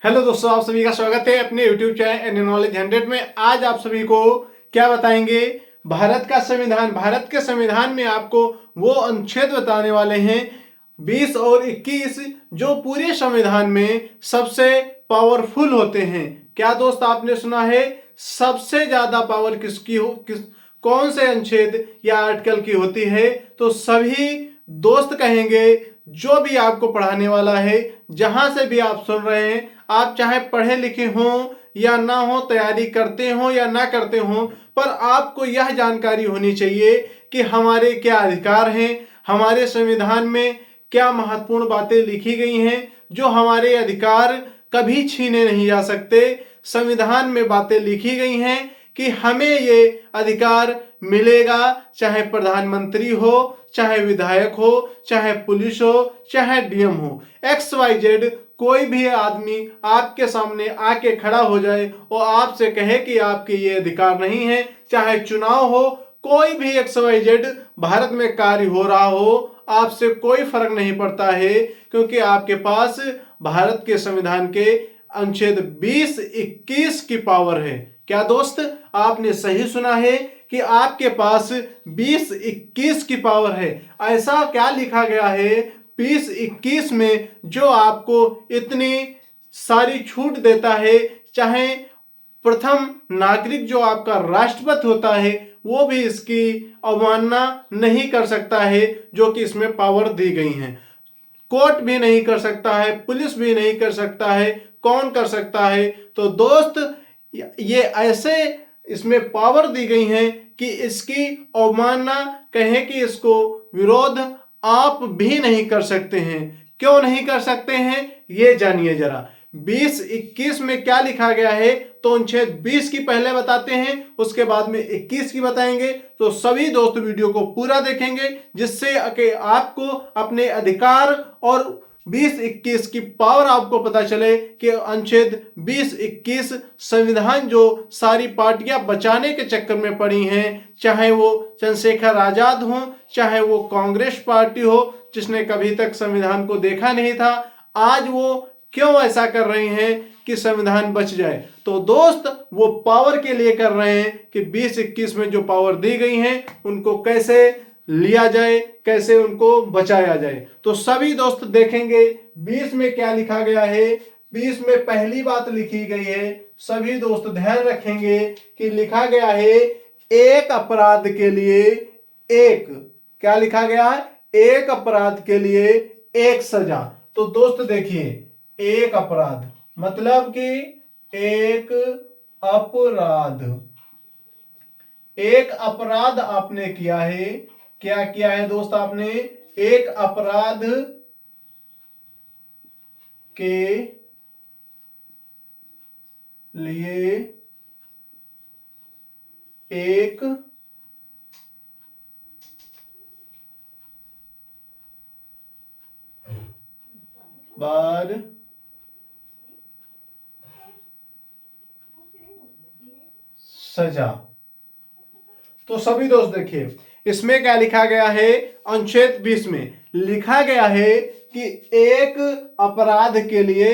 Hello दोस्तों, आप सभी का स्वागत है अपने YouTube चैनल नॉलेज 100 में। आज आप सभी को क्या बताएंगे, भारत का संविधान। भारत के संविधान में आपको वो अनुच्छेद बताने वाले हैं 20 और 21 जो पूरे संविधान में सबसे पावरफुल होते हैं। क्या दोस्त आपने सुना है सबसे ज्यादा पावर किसकी हो, कौन से अनुच्छेद या आर्टिकल की होती है? तो सभी दोस्त कहेंगे जो भी आपको पढ़ाने वाला है, जहां से भी आप सुन रहे हैं, आप चाहे पढ़े लिखे हों या ना हो, तैयारी करते हो या ना करते हो, पर आपको यह जानकारी होनी चाहिए कि हमारे क्या अधिकार हैं, हमारे संविधान में क्या महत्वपूर्ण बातें लिखी गई हैं जो हमारे अधिकार कभी छीने नहीं जा सकते। संविधान में बातें लिखी गई हैं कि हमें ये अधिकार मिलेगा, चाहे प्रधानमंत्री हो, चाहे विधायक हो, चाहे पुलिस हो, चाहे डीएम हो, XYZ कोई भी आदमी आपके सामने आके खड़ा हो जाए और आपसे कहे कि आपके ये अधिकार नहीं है, चाहे चुनाव हो, कोई भी XYZ भारत में कार्य हो रहा हो, आपसे कोई फर्क नहीं पड़ता है, क्योंकि आपके पास भारत के संविधान के अनुच्छेद 20-21 की पावर है। क्या दोस्त आपने सही सुना है कि आपके पास 20-21 की पावर है? ऐसा क्या लिखा गया है 20-21 में जो आपको इतनी सारी छूट देता है? चाहे प्रथम नागरिक जो आपका राष्ट्रपति होता है वो भी इसकी अवमानना नहीं कर सकता है, जो कि इसमें पावर दी गई है। कोर्ट भी नहीं कर सकता है, पुलिस भी नहीं कर सकता है, कौन कर सकता है? तो दोस्त ये ऐसे इसमें पावर दी गई है कि इसकी अवमानना, कहें कि इसको विरोध आप भी नहीं कर सकते हैं। क्यों नहीं कर सकते हैं ये जानिए जरा। 20-21 में क्या लिखा गया है? तो अनुच्छेद 20 की पहले बताते हैं, उसके बाद में 21 की बताएंगे। तो सभी दोस्त वीडियो को पूरा देखेंगे, जिससे कि आपको अपने अधिकार और 20-21 की पावर आपको पता चले कि अनुच्छेद 20-21 संविधान जो सारी पार्टियां बचाने के चक्कर में पड़ी हैं, चाहे वो चंद्रशेखर आजाद हो, चाहे वो कांग्रेस पार्टी हो जिसने कभी तक संविधान को देखा नहीं था, आज वो क्यों ऐसा कर रहे हैं कि संविधान बच जाए? तो दोस्त वो पावर के लिए कर रहे हैं कि 20-21 में जो पावर दी गई है उनको कैसे लिया जाए, कैसे उनको बचाया जाए। तो सभी दोस्त देखेंगे 20 में क्या लिखा गया है। 20 में पहली बात लिखी गई है, सभी दोस्त ध्यान रखेंगे कि लिखा गया है एक अपराध के लिए एक, क्या लिखा गया है? एक अपराध के लिए एक सजा। तो दोस्त देखिए, एक अपराध मतलब कि एक अपराध, एक अपराध आपने किया है। क्या किया है दोस्त आपने? एक अपराध के लिए एक बार सजा। तो सभी दोस्त देखिए इसमें क्या लिखा गया है। अनुच्छेद 20 में लिखा गया है कि एक अपराध के लिए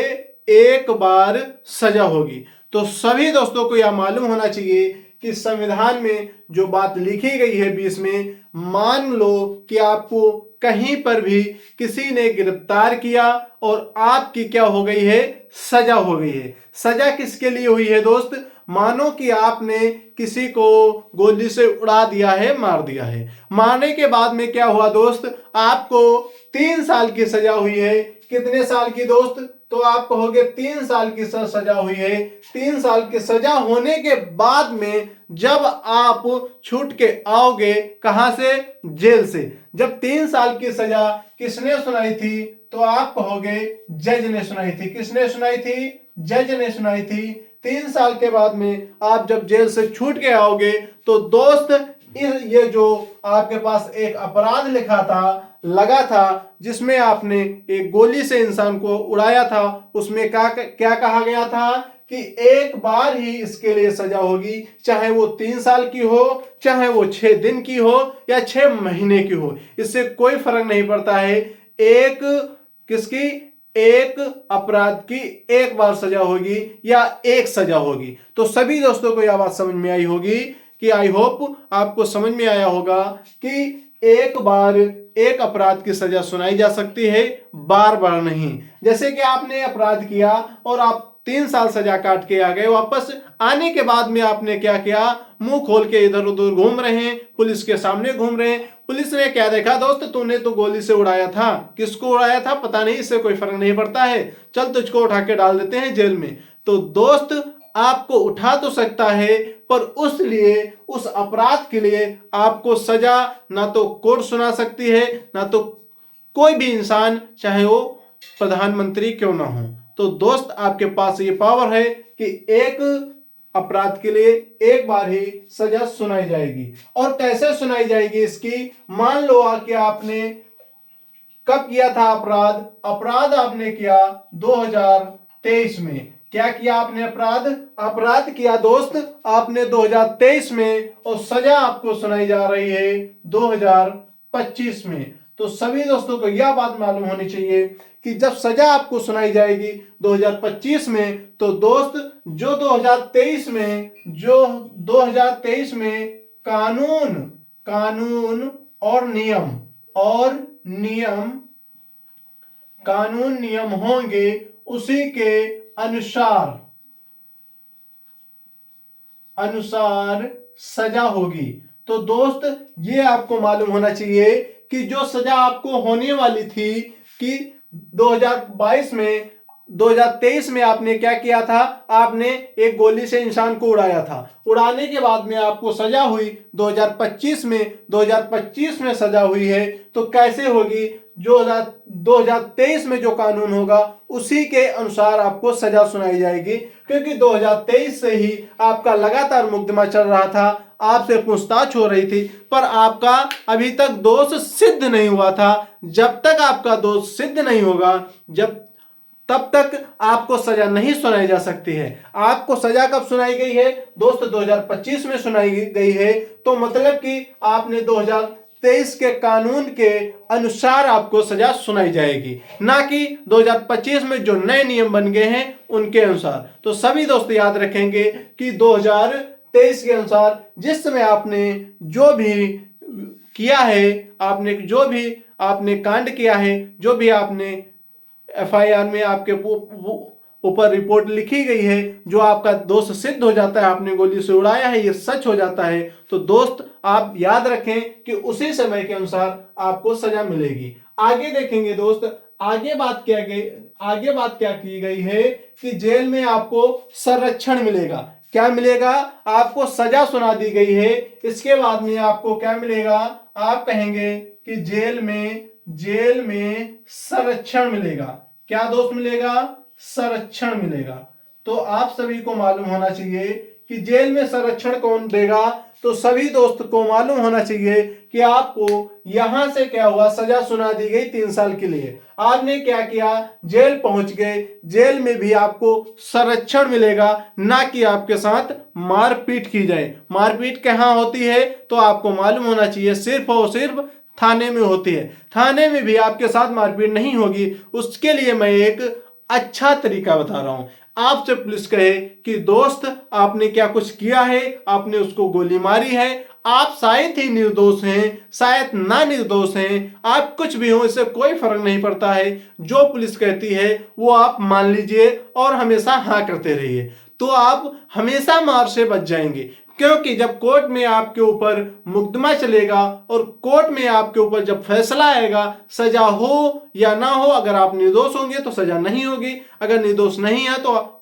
एक बार सजा होगी। तो सभी दोस्तों को यह मालूम होना चाहिए कि संविधान में जो बात लिखी गई है 20 में, मान लो कि आपको कहीं पर भी किसी ने गिरफ्तार किया और आपकी क्या हो गई है? सजा हो गई है। सजा किसके लिए हुई है दोस्त? मानो कि आपने किसी को गोली से उड़ा दिया है, मार दिया है। मारने के बाद में क्या हुआ दोस्त? आपको 3 साल की सजा हुई है। कितने साल की दोस्त? तो आप कहोगे 3 साल की सजा हुई है। 3 साल की सजा होने के बाद में जब आप छूट के आओगे, कहां से? जेल से। जब 3 साल की सजा किसने सुनाई थी? तो आप कहोगे जज ने सुनाई थी। किसने सुनाई थी? जज ने सुनाई थी। 3 साल के बाद में आप जब जेल से छूट के आओगे तो दोस्त ये जो आपके पास एक अपराध लिखा था, लगा था, जिसमें आपने एक गोली से इंसान को उड़ाया था, उसमें क्या कहा गया था कि एक बार ही इसके लिए सजा होगी, चाहे वो 3 साल की हो, चाहे वो 6 दिन की हो या 6 महीने की हो, इससे कोई फर्क नहीं पड़ता है। एक किसकी? एक अपराध की एक बार सजा होगी या एक सजा होगी। तो सभी दोस्तों को यह बात समझ में आई होगी कि आई होप आपको समझ में आया होगा कि एक बार एक अपराध की सजा सुनाई जा सकती है, बार बार नहीं। जैसे कि आपने अपराध किया और आप 3 साल सजा काट के आ गए, वापस आने के बाद में आपने क्या किया, मुंह खोल के इधर उधर घूम रहे हैं, पुलिस के सामने घूम रहे हैं। पुलिस ने क्या देखा, दोस्त तूने तो गोली से उड़ाया था, किसको उड़ाया था पता नहीं, इससे कोई फर्क नहीं पड़ता है, चल तुझको उठा के डाल देते हैं जेल में। तो दोस्त आपको उठा तो सकता है, पर उस लिए, उस अपराध के लिए आपको सजा ना तो कोर्ट सुना सकती है, ना तो कोई भी इंसान, चाहे वो प्रधानमंत्री क्यों ना हो। तो दोस्त आपके पास ये पावर है कि एक अपराध के लिए एक बार ही सजा सुनाई जाएगी। और कैसे सुनाई जाएगी इसकी, मान लो कि आपने कब किया था अपराध, अपराध आपने किया 2023 में। क्या किया आपने, अपराध किया दोस्त आपने 2023 में, और सजा आपको सुनाई जा रही है 2025 में। तो सभी दोस्तों को यह बात मालूम होनी चाहिए कि जब सजा आपको सुनाई जाएगी 2025 में, तो दोस्त जो 2023 में कानून और नियम होंगे, उसी के अनुसार सजा होगी। तो दोस्त ये आपको मालूम होना चाहिए कि जो सजा आपको होने वाली थी कि 2023 में आपने क्या किया था, आपने एक गोली से इंसान को उड़ाया था, उड़ाने के बाद में आपको सजा हुई 2025 में सजा हुई है। तो कैसे होगी, जो 2023 में जो कानून होगा उसी के अनुसार आपको सजा सुनाई जाएगी, क्योंकि 2023 से ही आपका लगातार मुकदमा चल रहा था, आपसे पूछताछ हो रही थी, पर आपका अभी तक दोष सिद्ध नहीं हुआ था। जब तक आपका दोष सिद्ध नहीं होगा, तब तक आपको सजा नहीं सुनाई जा सकती है। आपको सजा कब सुनाई गई है दोस्त, 2025 में सुनाई गई है। तो मतलब कि आपने 2023 के कानून के अनुसार आपको सजा सुनाई जाएगी, ना कि 2025 में जो नए नियम बन गए हैं उनके अनुसार। तो सभी दोस्त याद रखेंगे कि 2023 के अनुसार जिस समय आपने जो भी किया है, आपने कांड किया है, जो भी आपने FIR में आपके ऊपर रिपोर्ट लिखी गई है, जो आपका दोष सिद्ध हो जाता है, आपने गोली से उड़ाया है, ये सच हो जाता है, तो दोस्त आप याद रखें कि उसी समय के अनुसार आपको सजा मिलेगी। आगे देखेंगे दोस्त, आगे बात क्या की गई है कि जेल में आपको संरक्षण मिलेगा। क्या मिलेगा, आपको सजा सुना दी गई है, इसके बाद में आपको क्या मिलेगा, आप कहेंगे कि जेल में संरक्षण मिलेगा। क्या दोस्त मिलेगा, संरक्षण मिलेगा। तो आप सभी को मालूम होना चाहिए कि जेल में संरक्षण कौन देगा। तो सभी दोस्त को मालूम होना चाहिए कि आपको यहां से क्या हुआ, सजा सुना दी गई 3 साल के लिए, आपने क्या किया, जेल पहुंच गए, जेल में भी आपको संरक्षण मिलेगा, ना कि आपके साथ मारपीट की जाए। मारपीट कहां होती है, तो आपको मालूम होना चाहिए सिर्फ और सिर्फ थाने में होती है। थाने में भी आपके साथ मारपीट नहीं होगी। उसके लिए मैं एक अच्छा तरीका बता रहा हूं। आपसे पुलिस कहे कि दोस्त आपने क्या कुछ किया है, आपने उसको गोली मारी है, आप शायद ही निर्दोष हैं, शायद ना निर्दोष हैं, आप कुछ भी हो, इससे कोई फर्क नहीं पड़ता है। जो पुलिस कहती है वो आप मान लीजिए और हमेशा हाँ करते रहिए, तो आप हमेशा मार से बच जाएंगे। क्योंकि जब कोर्ट में आपके ऊपर मुकदमा चलेगा और कोर्ट में आपके ऊपर जब फैसला आएगा, सजा हो या ना हो, अगर आप निर्दोष होंगे तो सजा नहीं होगी, अगर निर्दोष नहीं है तो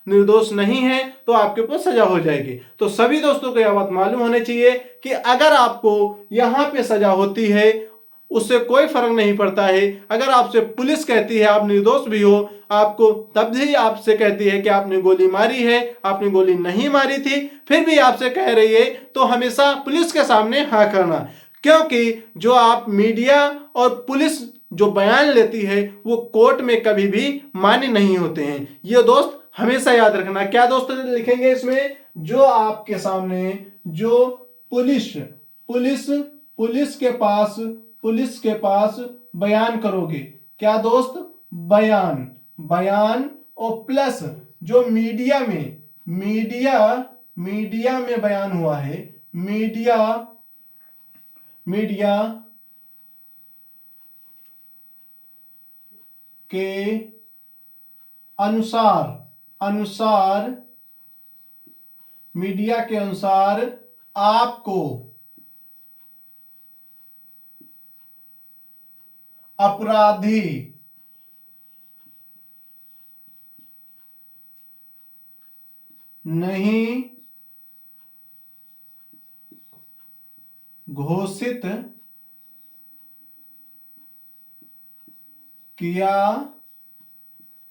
निर्दोष नहीं है तो आपके ऊपर सजा हो जाएगी। तो सभी दोस्तों को यह बात मालूम होनी चाहिए कि अगर आपको यहां पे सजा होती है उससे कोई फर्क नहीं पड़ता है। अगर आपसे पुलिस कहती है आप निर्दोष भी हो, आपको तब भी आपसे कहती है कि आपने गोली मारी है, आपने गोली नहीं मारी थी, फिर भी आपसे कह रही है, तो हमेशा पुलिस के सामने हाँ करना। क्योंकि जो आप मीडिया और पुलिस जो बयान लेती है वो कोर्ट में कभी भी मान्य नहीं होते हैं। ये दोस्त हमेशा याद रखना। क्या दोस्त लिखेंगे इसमें, जो आपके सामने जो पुलिस के पास बयान करोगे, क्या दोस्त, बयान, बयान और प्लस जो मीडिया में, मीडिया में बयान हुआ है, मीडिया के अनुसार मीडिया के अनुसार आपको अपराधी नहीं घोषित किया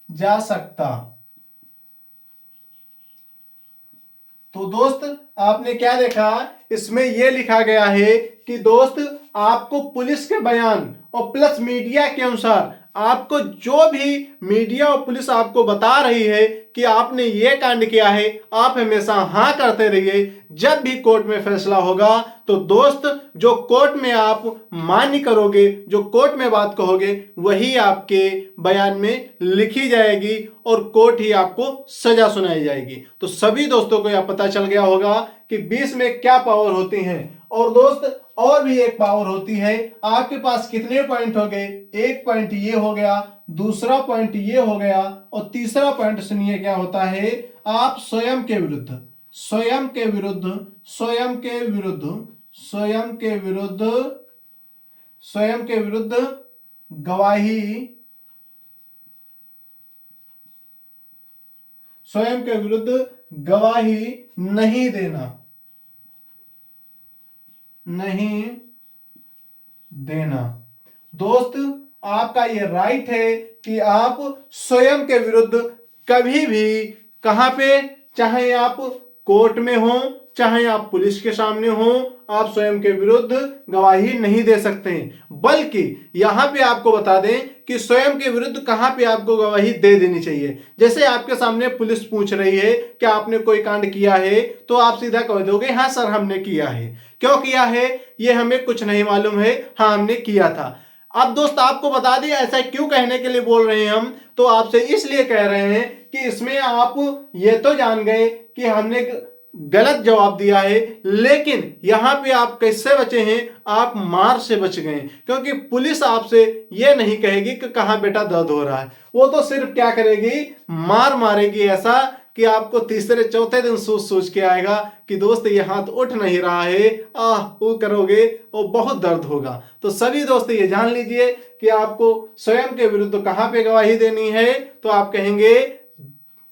जा सकता। तो दोस्त आपने क्या देखा, इसमें यह लिखा गया है कि दोस्त आपको पुलिस के बयान और प्लस मीडिया के अनुसार आपको जो भी मीडिया और पुलिस आपको बता रही है कि आपने ये कांड किया है, आप हमेशा हाँ करते रहिए। जब भी कोर्ट में फैसला होगा तो दोस्त जो कोर्ट में आप मान्य करोगे, जो कोर्ट में बात कहोगे, वही आपके बयान में लिखी जाएगी और कोर्ट ही आपको सजा सुनाई जाएगी। तो सभी दोस्तों को यह पता चल गया होगा कि 20 में क्या पावर होती है। और दोस्त और भी एक पावर होती है। आपके पास कितने पॉइंट हो गए, एक पॉइंट ये हो गया, दूसरा पॉइंट ये हो गया और तीसरा पॉइंट सुनिए क्या होता है। आप स्वयं के विरुद्ध, स्वयं के विरुद्ध, स्वयं के विरुद्ध, स्वयं के विरुद्ध, स्वयं के विरुद्ध गवाही, स्वयं के विरुद्ध गवाही नहीं देना, नहीं देना। दोस्त आपका ये राइट है कि आप स्वयं के विरुद्ध कभी भी, कहां पे, चाहे आप कोर्ट में हो, चाहे आप पुलिस के सामने हो, आप स्वयं के विरुद्ध गवाही नहीं दे सकते हैं। बल्कि यहां पे आपको बता दें कि स्वयं के विरुद्ध कहां पे आपको गवाही दे देनी चाहिए। जैसे आपके सामने पुलिस पूछ रही है कि आपने कोई कांड किया है, तो आप सीधा कह दोगे हाँ सर हमने किया है। क्यों किया है ये हमें कुछ नहीं मालूम है, हाँ हमने किया था। अब दोस्त आपको बता दें ऐसा क्यों कहने के लिए बोल रहे हैं हम, तो आपसे इसलिए कह रहे हैं कि इसमें आप ये तो जान गए कि हमने गलत जवाब दिया है, लेकिन यहां पे आप कैसे बचे हैं, आप मार से बच गए। क्योंकि पुलिस आपसे ये नहीं कहेगी कि कहां बेटा दर्द हो रहा है, वो तो सिर्फ क्या करेगी, मार मारेगी ऐसा कि आपको तीसरे चौथे दिन सोच के आएगा कि दोस्त ये हाथ उठ नहीं रहा है, वो करोगे और बहुत दर्द होगा। तो सभी दोस्त ये जान लीजिए कि आपको स्वयं के विरुद्ध कहां पे गवाही देनी है, तो आप कहेंगे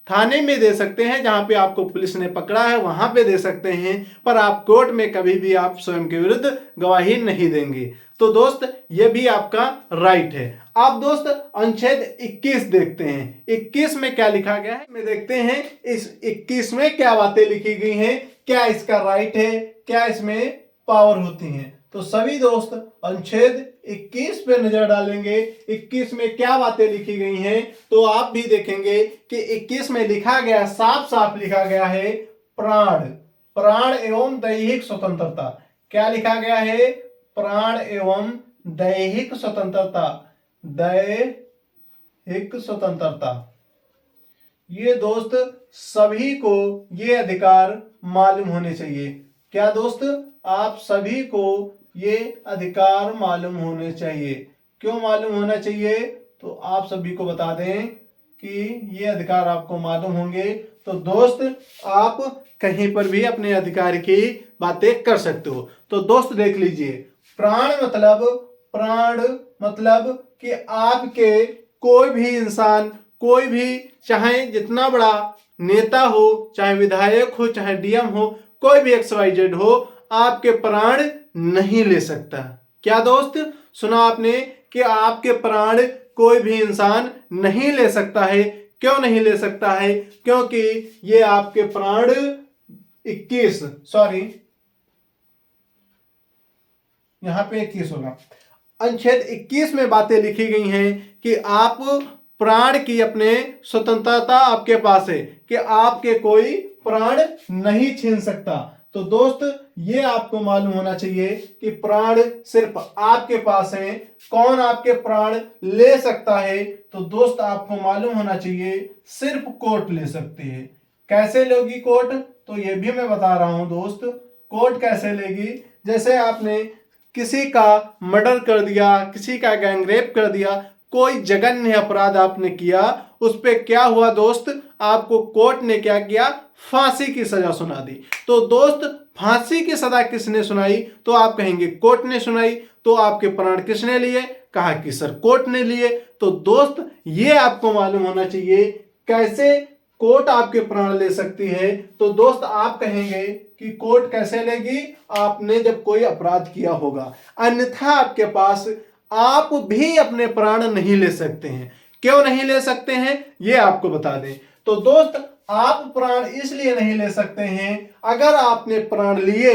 थाने में दे सकते हैं, जहां पे आपको पुलिस ने पकड़ा है वहां पे दे सकते हैं, पर आप कोर्ट में कभी भी आप स्वयं के विरुद्ध गवाही नहीं देंगे। तो दोस्त ये भी आपका राइट है। आप दोस्त अनुच्छेद 21 देखते हैं, 21 में क्या लिखा गया है, में देखते हैं इस 21 में क्या बातें लिखी गई हैं, क्या इसका राइट है, क्या इसमें पावर होती है। तो सभी दोस्त अनुच्छेद 21 पे नजर डालेंगे, 21 में क्या बातें लिखी गई हैं, तो आप भी देखेंगे कि 21 में लिखा गया, साफ साफ लिखा गया है प्राण एवं दैहिक स्वतंत्रता। क्या लिखा गया है, प्राण एवं दैहिक स्वतंत्रता, दैहिक स्वतंत्रता। ये दोस्त सभी को ये अधिकार मालूम होने चाहिए। क्या दोस्त, आप सभी को ये अधिकार मालूम होने चाहिए। क्यों मालूम होना चाहिए, तो आप सभी को बता दें कि ये अधिकार आपको मालूम होंगे, तो दोस्त आप कहीं पर भी अपने अधिकार की बातें कर सकते हो। तो दोस्त देख लीजिए, प्राण मतलब कि आपके कोई भी इंसान, कोई भी, चाहे जितना बड़ा नेता हो, चाहे विधायक हो, चाहे डीएम हो, कोई भी XYZ हो, आपके प्राण नहीं ले सकता। क्या दोस्त सुना आपने कि आपके प्राण कोई भी इंसान नहीं ले सकता है। क्यों नहीं ले सकता है, क्योंकि ये आपके प्राण 21, सॉरी यहां पे 21 होगा, अनुच्छेद 21 में बातें लिखी गई हैं कि आप प्राण की अपने स्वतंत्रता आपके पास है, कि आपके कोई प्राण नहीं छीन सकता। तो दोस्त ये आपको मालूम होना चाहिए कि प्राण सिर्फ आपके पास है। कौन आपके प्राण ले सकता है? तो दोस्त आपको मालूम होना चाहिए सिर्फ कोर्ट ले सकती है। कैसे लेगी कोर्ट? तो ये भी मैं बता रहा हूं दोस्त। कोर्ट कैसे लेगी? जैसे आपने किसी का मर्डर कर दिया, किसी का गैंगरेप कर दिया, कोई जघन्य अपराध आपने किया, उस पे क्या हुआ दोस्त? आपको कोर्ट ने क्या किया? फांसी की सजा सुना दी। तो दोस्त फांसी की सजा किसने सुनाई? तो आप कहेंगे कोर्ट ने सुनाई। तो आपके प्राण किसने लिए? कहा कि सर कोर्ट ने लिए। तो दोस्त ये आपको मालूम होना चाहिए कैसे कोर्ट आपके प्राण ले सकती है। तो दोस्त आप कहेंगे कि कोर्ट कैसे लेगी? आपने जब कोई अपराध किया होगा, अन्यथा आपके पास आप भी अपने प्राण नहीं ले सकते हैं। क्यों नहीं ले सकते हैं ये आपको बता दें। तो दोस्त आप प्राण इसलिए नहीं ले सकते हैं, अगर आपने प्राण लिए,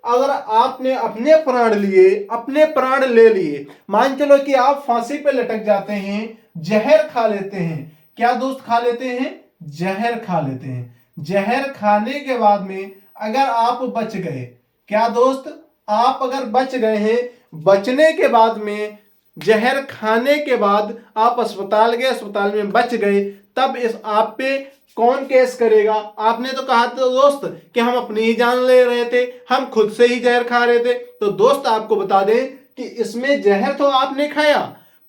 अगर आपने अपने प्राण लिए, अपने प्राण ले लिए, मान चलो कि आप फांसी पे लटक जाते हैं, जहर खा लेते हैं। क्या दोस्त खा लेते हैं? जहर खा लेते हैं। जहर खाने के बाद में अगर आप बच गए, क्या दोस्त आप अगर बच गए हैं, बचने के बाद में जहर खाने के बाद आप अस्पताल गए, अस्पताल में बच गए, तब इस आप पे कौन केस करेगा? आपने तो कहा था दोस्त कि हम अपनी ही जान ले रहे थे, हम खुद से ही जहर खा रहे थे। तो दोस्त आपको बता दें कि इसमें जहर तो आपने खाया,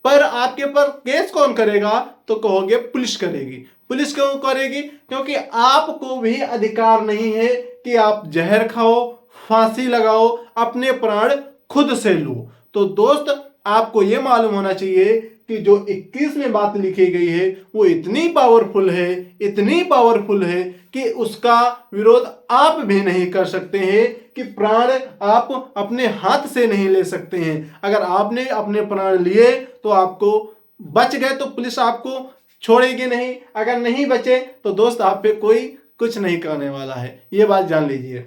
पर आपके पर केस कौन करेगा? तो कहोगे पुलिस करेगी। पुलिस क्यों करेगी? क्योंकि आपको भी अधिकार नहीं है कि आप जहर खाओ, फांसी लगाओ, अपने प्राण खुद से लो। तो दोस्त आपको यह मालूम होना चाहिए कि जो 21 में बात लिखी गई है वो इतनी पावरफुल है, इतनी पावरफुल है कि उसका विरोध आप भी नहीं कर सकते हैं, कि प्राण आप अपने हाथ से नहीं ले सकते हैं। अगर आपने अपने प्राण लिए तो आपको बच गए तो पुलिस आपको छोड़ेगी नहीं, अगर नहीं बचे तो दोस्त आप पे कोई कुछ नहीं करने वाला है। ये बात जान लीजिए।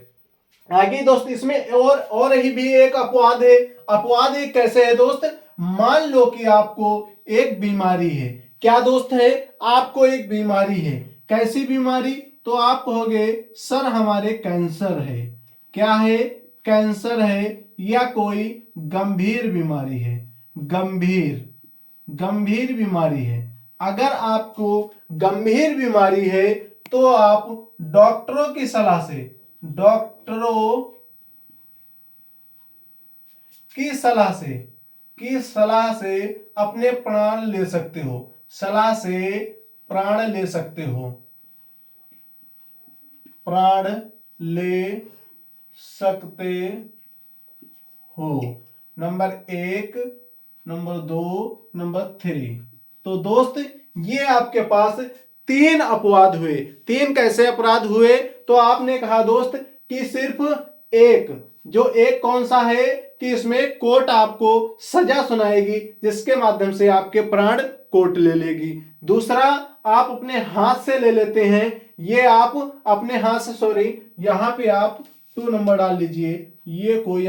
आगे दोस्त इसमें और ही भी एक अपवाद है। अपवाद एक कैसे है दोस्त? मान लो कि आपको एक बीमारी है। क्या दोस्त है? आपको एक बीमारी है। कैसी बीमारी? तो आप कहोगे सर हमारे कैंसर है। क्या है? कैंसर है, या कोई गंभीर बीमारी है। गंभीर बीमारी है। अगर आपको गंभीर बीमारी है तो आप डॉक्टरों की सलाह से अपने प्राण ले सकते हो। सलाह से प्राण ले सकते हो। प्राण ले सकते हो। Number 1, number 2, number 3। तो दोस्त ये आपके पास 3 अपवाद हुए। 3 कैसे अपराध हुए? तो आपने कहा दोस्त कि सिर्फ एक, जो एक कौन सा है कि इसमें कोर्ट आपको सजा सुनाएगी, जिसके माध्यम से आपके प्राण कोर्ट ले लेगी। दूसरा आप अपने हाथ से ले लेते हैं। ये आप अपने हाथ से, सॉरी यहां पे आप 2 नंबर डाल लीजिए। ये कोई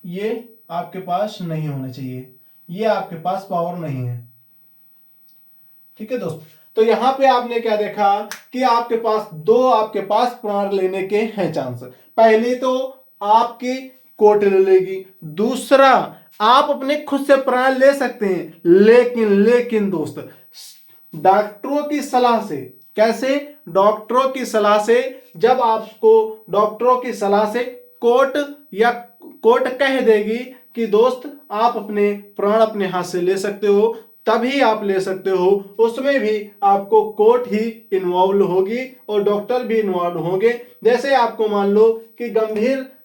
ये आपके पास नहीं होना चाहिए, ये आपके पास पावर नहीं है। ठीक है दोस्त। तो यहां पे आपने क्या देखा कि आपके पास प्राण लेने के हैं चांस। पहली तो आपकी कोर्ट ले लेगी। दूसरा आप अपने खुद से प्राण ले सकते हैं, लेकिन दोस्त डॉक्टरों की सलाह से। कैसे? डॉक्टरों की सलाह से। जब आपको डॉक्टरों की सलाह से कोर्ट कह देगी कि दोस्त आप अपने प्राण अपने हाथ से ले सकते हो, तभी आप ले सकते हो। उसमें भी आपको कोर्ट ही इन्वॉल्व होगी और डॉक्टर भी इन्वॉल्व होंगे। जैसे आपको मान लो कि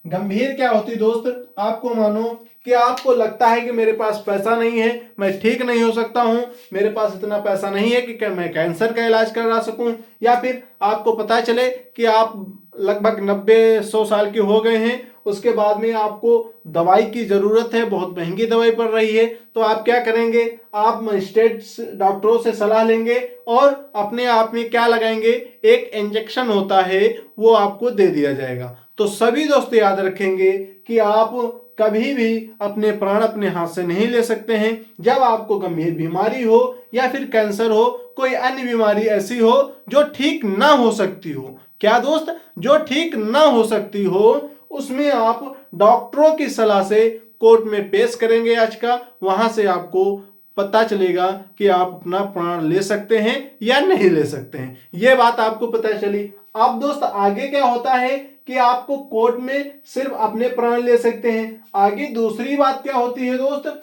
गंभीर क्या होती दोस्त? आपको मानो कि आपको लगता है कि मेरे पास पैसा नहीं है, मैं ठीक नहीं हो सकता हूं, मेरे पास इतना पैसा नहीं है कि मैं कैंसर का इलाज करा सकूं, या फिर आपको पता चले कि आप लगभग 90-100 साल के हो गए हैं, उसके बाद में आपको दवाई की जरूरत है, बहुत महंगी दवाई पड़ रही है, तो आप क्या करेंगे? आप मजिस्ट्रेट डॉक्टरों से सलाह लेंगे और अपने आप में क्या लगाएंगे? एक इंजेक्शन होता है, वो आपको दे दिया जाएगा। तो सभी दोस्त याद रखेंगे कि आप कभी भी अपने प्राण अपने हाथ से नहीं ले सकते हैं। जब आपको गंभीर बीमारी हो या फिर कैंसर हो, कोई अन्य बीमारी ऐसी हो जो ठीक ना हो सकती हो, क्या दोस्त, जो ठीक ना हो सकती हो, उसमें आप डॉक्टरों की सलाह से कोर्ट में पेश करेंगे याचिका। वहां से आपको पता चलेगा कि आप अपना प्राण ले सकते हैं या नहीं ले सकते हैं। यह बात आपको पता चली। अब दोस्त आगे क्या होता है कि आपको कोर्ट में सिर्फ अपने प्राण ले सकते हैं। आगे दूसरी बात क्या होती है दोस्त,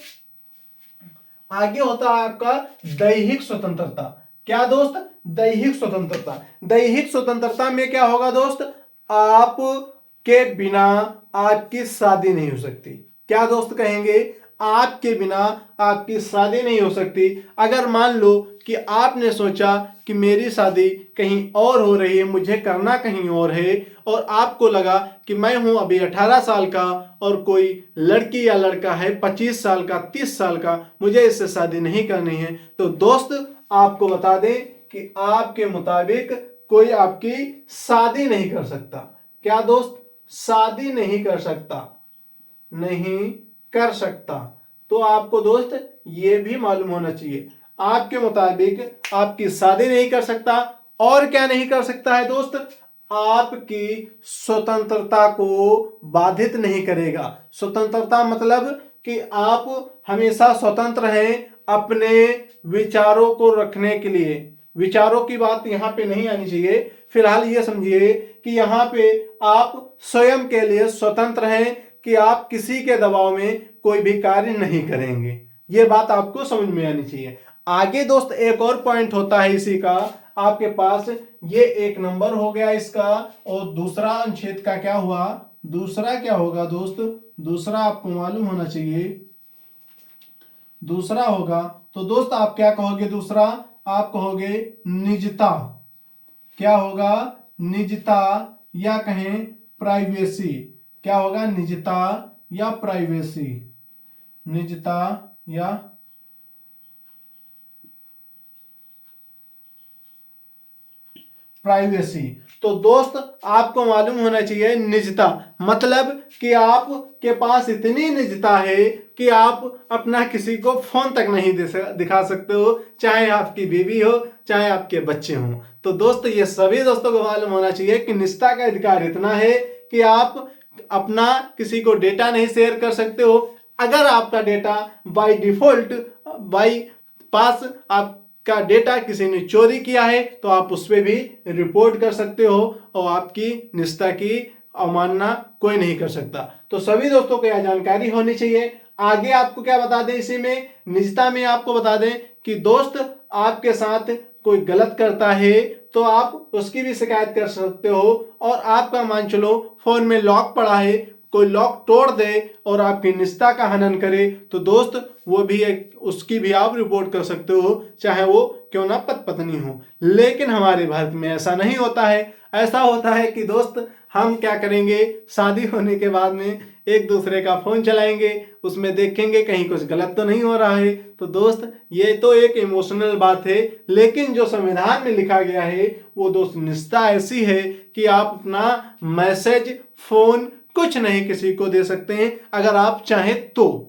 आगे होता है आपका दैहिक स्वतंत्रता। क्या दोस्त, दैहिक स्वतंत्रता। दैहिक स्वतंत्रता में क्या होगा दोस्त, आप के बिना आपकी शादी नहीं हो सकती। क्या दोस्त कहेंगे, आपके बिना आपकी शादी नहीं हो सकती। अगर मान लो कि आपने सोचा कि मेरी शादी कहीं और हो रही है, मुझे करना कहीं और है, और आपको लगा कि मैं हूं अभी 18 साल का और कोई लड़की या लड़का है 25 साल का, 30 साल का, मुझे इससे शादी नहीं करनी है, तो दोस्त आपको बता दें कि आपके मुताबिक कोई आपकी शादी नहीं कर सकता। क्या दोस्त, शादी नहीं कर सकता, नहीं कर सकता। तो आपको दोस्त ये भी मालूम होना चाहिए, आपके मुताबिक आपकी शादी नहीं कर सकता। और क्या नहीं कर सकता है दोस्त, आपकी स्वतंत्रता को बाधित नहीं करेगा। स्वतंत्रता मतलब कि आप हमेशा स्वतंत्र हैं अपने विचारों को रखने के लिए। विचारों की बात यहां पे नहीं आनी चाहिए। फिलहाल ये समझिए कि यहां पे आप स्वयं के लिए स्वतंत्र हैं कि आप किसी के दबाव में कोई भी कार्य नहीं करेंगे। ये बात आपको समझ में आनी चाहिए। आगे दोस्त एक और पॉइंट होता है इसी का, आपके पास ये 1 नंबर हो गया इसका। और दूसरा अनुच्छेद का क्या हुआ, दूसरा क्या होगा दोस्त, दूसरा आपको मालूम होना चाहिए। दूसरा होगा, तो दोस्त आप क्या कहोगे, दूसरा आप कहोगे निजता। क्या होगा, निजता या कहें प्राइवेसी। क्या होगा, निजता या प्राइवेसी। निजता या प्राइवेसी। तो दोस्त आपको मालूम होना चाहिए निजता मतलब कि आपके पास इतनी निजता है कि आप अपना किसी को फोन तक नहीं दिखा सकते हो, चाहे आपकी बीवी हो चाहे आपके बच्चे हों। तो दोस्त ये सभी दोस्तों को मालूम होना चाहिए कि निजता का अधिकार इतना है कि आप अपना किसी को डेटा नहीं शेयर कर सकते हो। अगर आपका डेटा बाय डिफॉल्ट बाय पास आपका डेटा किसी ने चोरी किया है तो आप उस पर भी रिपोर्ट कर सकते हो और आपकी निजता की अवमानना कोई नहीं कर सकता। तो सभी दोस्तों को यह जानकारी होनी चाहिए। आगे आपको क्या बता दें, इसी में निजता में आपको बता दें कि दोस्त आपके साथ कोई गलत करता है तो आप उसकी भी शिकायत कर सकते हो। और आपका मान चलो फोन में लॉक पड़ा है, कोई लॉक तोड़ दे और आपकी निजता का हनन करे तो दोस्त वो भी उसकी भी आप रिपोर्ट कर सकते हो, चाहे वो क्यों ना पत्नी हो। लेकिन हमारे भारत में ऐसा नहीं होता है। ऐसा होता है कि दोस्त हम क्या करेंगे, शादी होने के बाद में एक दूसरे का फोन चलाएंगे, उसमें देखेंगे कहीं कुछ गलत तो नहीं हो रहा है। तो दोस्त ये तो एक इमोशनल बात है, लेकिन जो संविधान में लिखा गया है वो दोस्त निजता ऐसी है कि आप अपना मैसेज, फोन कुछ नहीं किसी को दे सकते हैं अगर आप चाहें तो।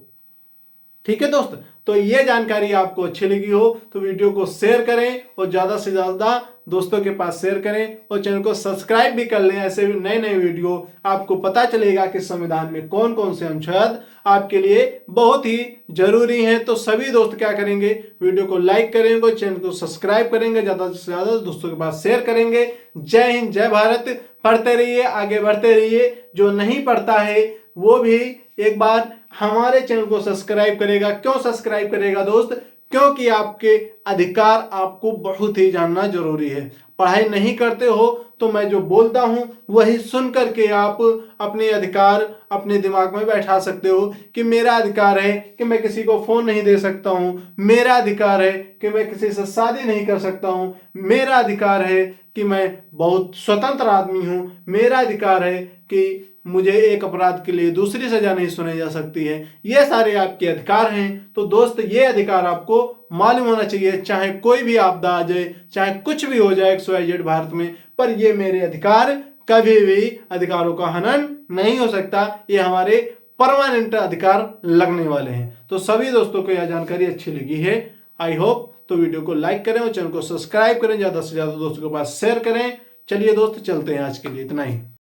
ठीक है दोस्त, तो ये जानकारी आपको अच्छी लगी हो तो वीडियो को शेयर करें और ज़्यादा से ज़्यादा दोस्तों के पास शेयर करें और चैनल को सब्सक्राइब भी कर लें। ऐसे नए नए वीडियो आपको पता चलेगा कि संविधान में कौन कौन से अनुच्छेद आपके लिए बहुत ही जरूरी हैं। तो सभी दोस्त क्या करेंगे, वीडियो को लाइक करेंगे, चैनल को सब्सक्राइब करेंगे, ज़्यादा से ज़्यादा दोस्तों के पास शेयर करेंगे। जय हिंद, जय भारत। पढ़ते रहिए, आगे बढ़ते रहिए। जो नहीं पढ़ता है वो भी एक बार हमारे चैनल को सब्सक्राइब करेगा। क्यों सब्सक्राइब करेगा दोस्त, क्योंकि आपके अधिकार आपको बहुत ही जानना जरूरी है। पढ़ाई नहीं करते हो तो मैं जो बोलता हूं वही सुन करके आप अपने अधिकार अपने दिमाग में बैठा सकते हो कि मेरा अधिकार है कि मैं किसी को फोन नहीं दे सकता हूं, मेरा अधिकार है कि मैं किसी से शादी नहीं कर सकता हूं, मेरा अधिकार है कि मैं बहुत स्वतंत्र आदमी हूं, मेरा अधिकार है कि मुझे एक अपराध के लिए दूसरी सजा नहीं सुनाई जा सकती है। ये सारे आपके अधिकार हैं। तो दोस्त ये अधिकार आपको मालूम होना चाहिए, चाहे कोई भी आपदा आ जाए, चाहे कुछ भी हो जाए XYZ भारत में, पर ये मेरे अधिकार कभी भी अधिकारों का हनन नहीं हो सकता। ये हमारे परमानेंट अधिकार लगने वाले हैं। तो सभी दोस्तों को यह जानकारी अच्छी लगी है, आई होप। तो वीडियो को लाइक करें और चैनल को सब्सक्राइब करें, ज्यादा से ज्यादा दोस्तों के पास शेयर करें। चलिए दोस्त, चलते हैं, आज के लिए इतना ही।